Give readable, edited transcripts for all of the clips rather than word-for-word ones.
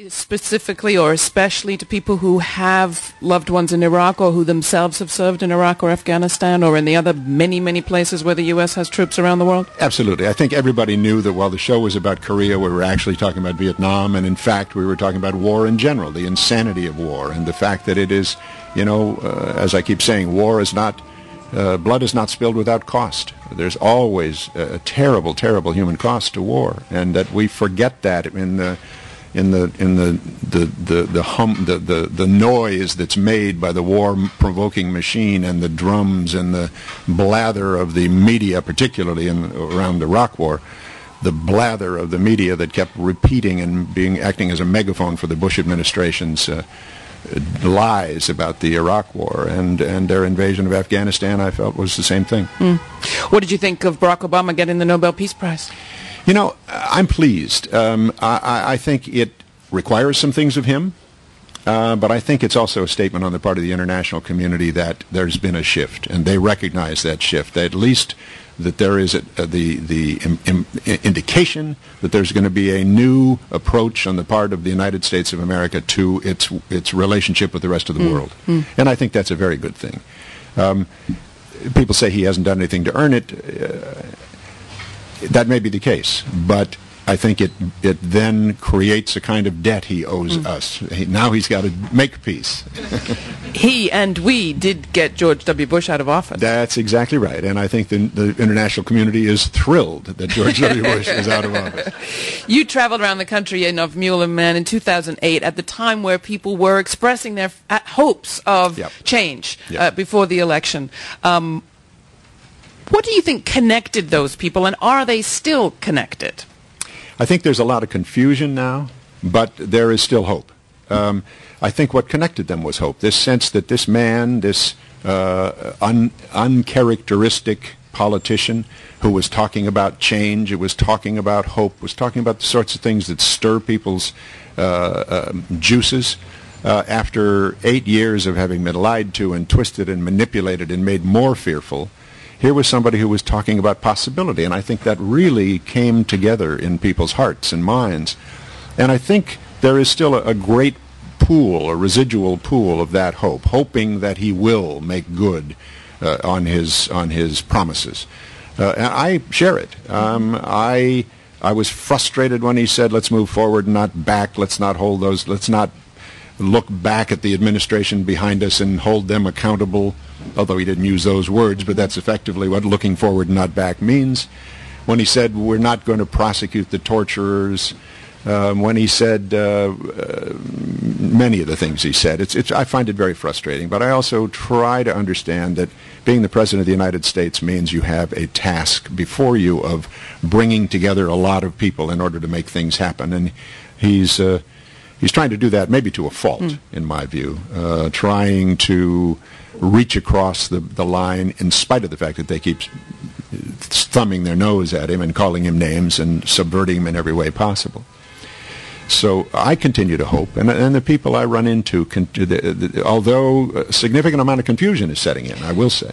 Specifically or especially to people who have loved ones in Iraq or who themselves have served in Iraq or Afghanistan or in the other many, many places where the U.S. has troops around the world? Absolutely. I think everybody knew that while the show was about Korea, we were actually talking about Vietnam, and in fact we were talking about war in general, the insanity of war, and the fact that it is, as I keep saying, war is not, blood is not spilled without cost. There's always a terrible, terrible human cost to war, and that we forget that in the noise that's made by the war-provoking machine and the drums and the blather of the media, particularly around the Iraq War, the blather of the media that kept repeating and acting as a megaphone for the Bush administration's lies about the Iraq War and their invasion of Afghanistan. I felt was the same thing. What did you think of Barack Obama getting the Nobel Peace Prize? I'm pleased. I think it requires some things of him, but I think it's also a statement on the part of the international community that there's been a shift, and they recognize that shift. At least that there is the indication that there's going to be a new approach on the part of the United States of America to its relationship with the rest of the world, and I think that's a very good thing. People say he hasn't done anything to earn it. That may be the case, but I think it then creates a kind of debt he owes us. Now he's got to make peace. He and we did get George W. Bush out of office. That's exactly right, and I think the international community is thrilled that George W. Bush is out of office. You traveled around the country of Mule and Man in 2008 at the time where people were expressing their hopes of change before the election. What do you think connected those people, and are they still connected? I think there's a lot of confusion now, but there is still hope. I think what connected them was hope, this sense that this man, this uncharacteristic politician who was talking about change, who was talking about hope, was talking about the sorts of things that stir people's juices, after 8 years of having been lied to and twisted and manipulated and made more fearful. Here was somebody who was talking about possibility, and I think that really came together in people's hearts and minds. And I think there is still a great pool, a residual pool of that hope, hoping that he will make good on his promises. And I share it. I was frustrated when he said, let's move forward, not back, let's not look back at the administration behind us and hold them accountable, although he didn't use those words, but that's effectively what looking forward, not back means. When he said we're not going to prosecute the torturers, when he said many of the things he said, I find it very frustrating, but I also try to understand that being the President of the United States means you have a task before you of bringing together a lot of people in order to make things happen, and he's trying to do that, maybe to a fault, in my view, trying to reach across the line in spite of the fact that they keep thumbing their nose at him and calling him names and subverting him in every way possible. So I continue to hope, and the people I run into, although a significant amount of confusion is setting in, I will say.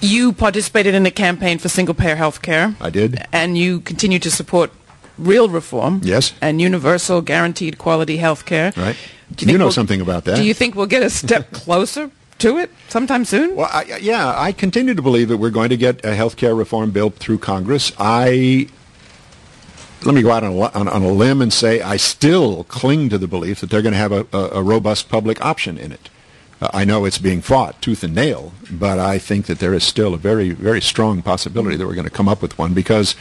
You participated in a campaign for single-payer health care. I did. And you continue to support real reform. Yes. And universal guaranteed quality health care. Right. You know something about that. Do you think we'll get a step closer to it sometime soon? Well, I continue to believe that we're going to get a health care reform bill through Congress. Let me go out on a limb and say I still cling to the belief that they're going to have a robust public option in it. I know it's being fought tooth and nail, but I think that there is still a very, very strong possibility that we're going to come up with one, because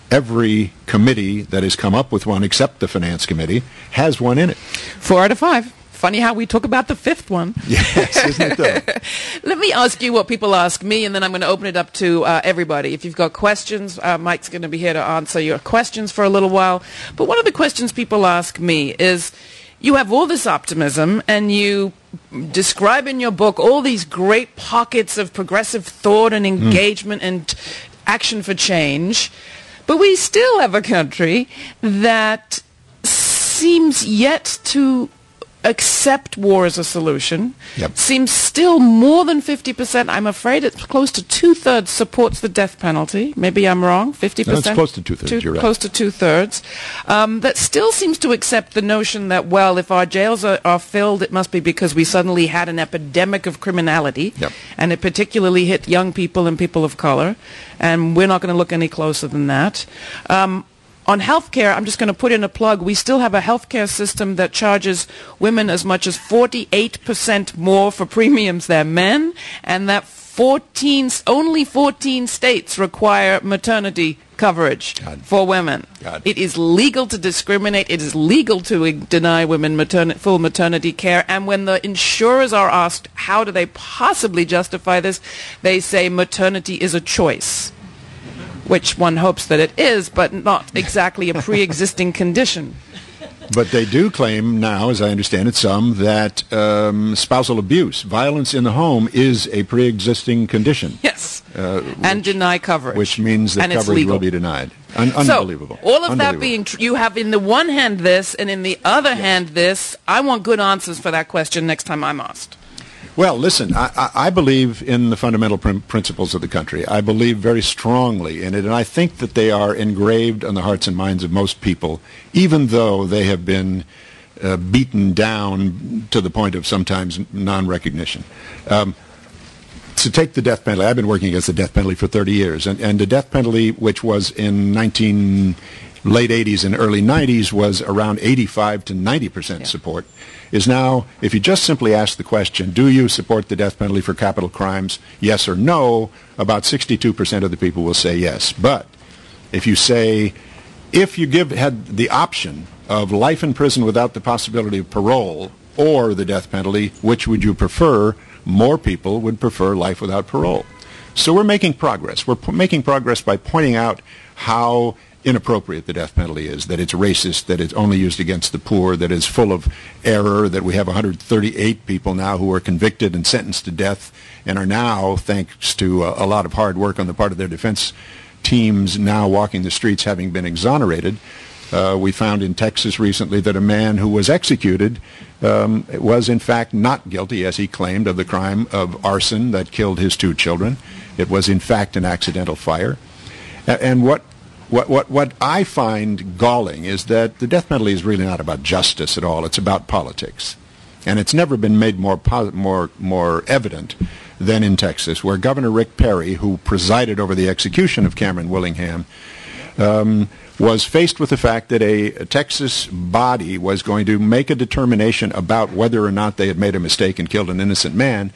every committee that has come up with one, except the Finance Committee, has one in it. 4 out of 5. Funny how we talk about the 5th one. Yes, isn't it though? Let me ask you what people ask me, and then I'm going to open it up to everybody. If you've got questions, Mike's going to be here to answer your questions for a little while. But one of the questions people ask me is, you have all this optimism, and you describe in your book all these great pockets of progressive thought and engagement and action for change, but we still have a country that seems yet to accept war as a solution. Yep. Seems still more than 50%. I'm afraid it's close to two-thirds supports the death penalty. Maybe I'm wrong. 50%. No, it's close to two-thirds. You're right. Close to two-thirds. That still seems to accept the notion that, well, if our jails are filled, it must be because we suddenly had an epidemic of criminality, Yep. and it particularly hit young people and people of color, and we're not going to look any closer than that. On healthcare, I'm just going to put in a plug. We still have a healthcare system that charges women as much as 48% more for premiums than men, and that only 14 states require maternity coverage for women. It is legal to discriminate. It is legal to deny women full maternity care. And when the insurers are asked how do they possibly justify this, they say maternity is a choice, which one hopes that it is, but not exactly a pre-existing condition. But they do claim now, as I understand it, some that spousal abuse, violence in the home, is a pre-existing condition. Yes, and deny coverage. Which means that coverage will be denied. Unbelievable. So, all of that being true, you have in the one hand this, and in the other hand this. I want good answers for that question next time I'm asked. Well, listen, I believe in the fundamental principles of the country. I believe very strongly in it, and I think that they are engraved on the hearts and minds of most people, even though they have been beaten down to the point of sometimes non-recognition. To take the death penalty, I've been working against the death penalty for 30 years, and the death penalty, which was in late 80s and early 90s, was around 85 to 90% support, is now, if you just simply ask the question, do you support the death penalty for capital crimes, yes or no, about 62% of the people will say yes. But if you say, if you had the option of life in prison without the possibility of parole or the death penalty, which would you prefer? More people would prefer life without parole. So we're making progress. We're making progress by pointing out how inappropriate the death penalty is, that it's racist, that it's only used against the poor, that it's full of error, that we have 138 people now who are convicted and sentenced to death and are now, thanks to a lot of hard work on the part of their defense teams, now walking the streets having been exonerated. We found in Texas recently that a man who was executed was in fact not guilty, as he claimed, of the crime of arson that killed his 2 children. It was in fact an accidental fire. And what I find galling is that the death penalty is really not about justice at all. It's about politics. And it's never been made more evident than in Texas, where Governor Rick Perry, who presided over the execution of Cameron Willingham, was faced with the fact that a Texas body was going to make a determination about whether or not they had made a mistake and killed an innocent man.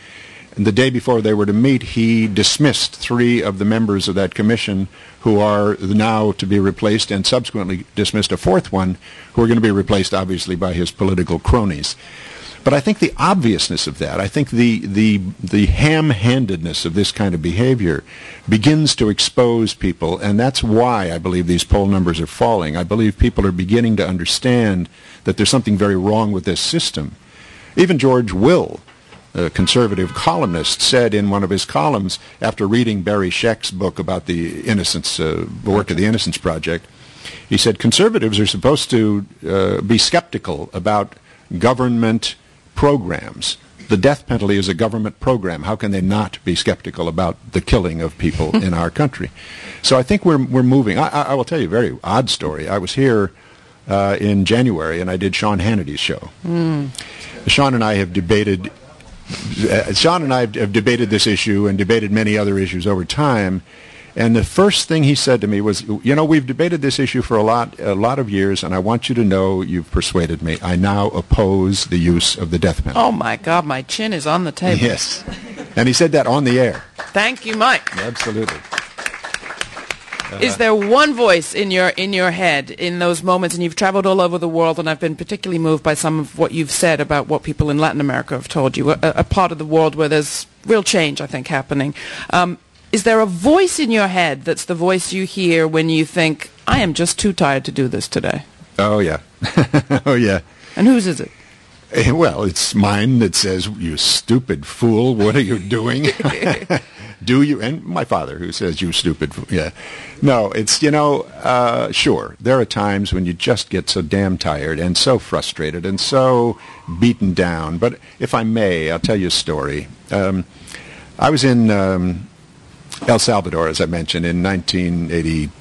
And the day before they were to meet, he dismissed 3 of the members of that commission who are now to be replaced, and subsequently dismissed a 4th one who are going to be replaced, obviously, by his political cronies. But I think the obviousness of that, I think the ham-handedness of this kind of behavior begins to expose people, and that's why I believe these poll numbers are falling. I believe people are beginning to understand that there's something very wrong with this system. Even George Will, a conservative columnist, said in one of his columns, after reading Barry Scheck's book about the work of the Innocence Project, he said, conservatives are supposed to be skeptical about government programs. The death penalty is a government program. How can they not be skeptical about the killing of people in our country? So I think we're moving. I will tell you a very odd story. I was here in January, and I did Sean Hannity's show. Sean and I have debated this issue and debated many other issues over time. And the first thing he said to me was, you know, we've debated this issue for a lot of years, and I want you to know you've persuaded me. I now oppose the use of the death penalty. Oh, my God, my chin is on the table. Yes. And he said that on the air. Thank you, Mike. Absolutely. Is there one voice in your head in those moments, and you've traveled all over the world, and I've been particularly moved by some of what you've said about what people in Latin America have told you, a part of the world where there's real change, I think, happening. Is there a voice in your head that's the voice you hear when you think, I am just too tired to do this today? Oh, yeah. Oh, yeah. And whose is it? Well, it's mine that says, you stupid fool, what are you doing? Do you? And my father, who says, you stupid. Yeah. No, it's, sure, there are times when you just get so damn tired and so frustrated and so beaten down. But if I may, I'll tell you a story. I was in El Salvador, as I mentioned, in 1982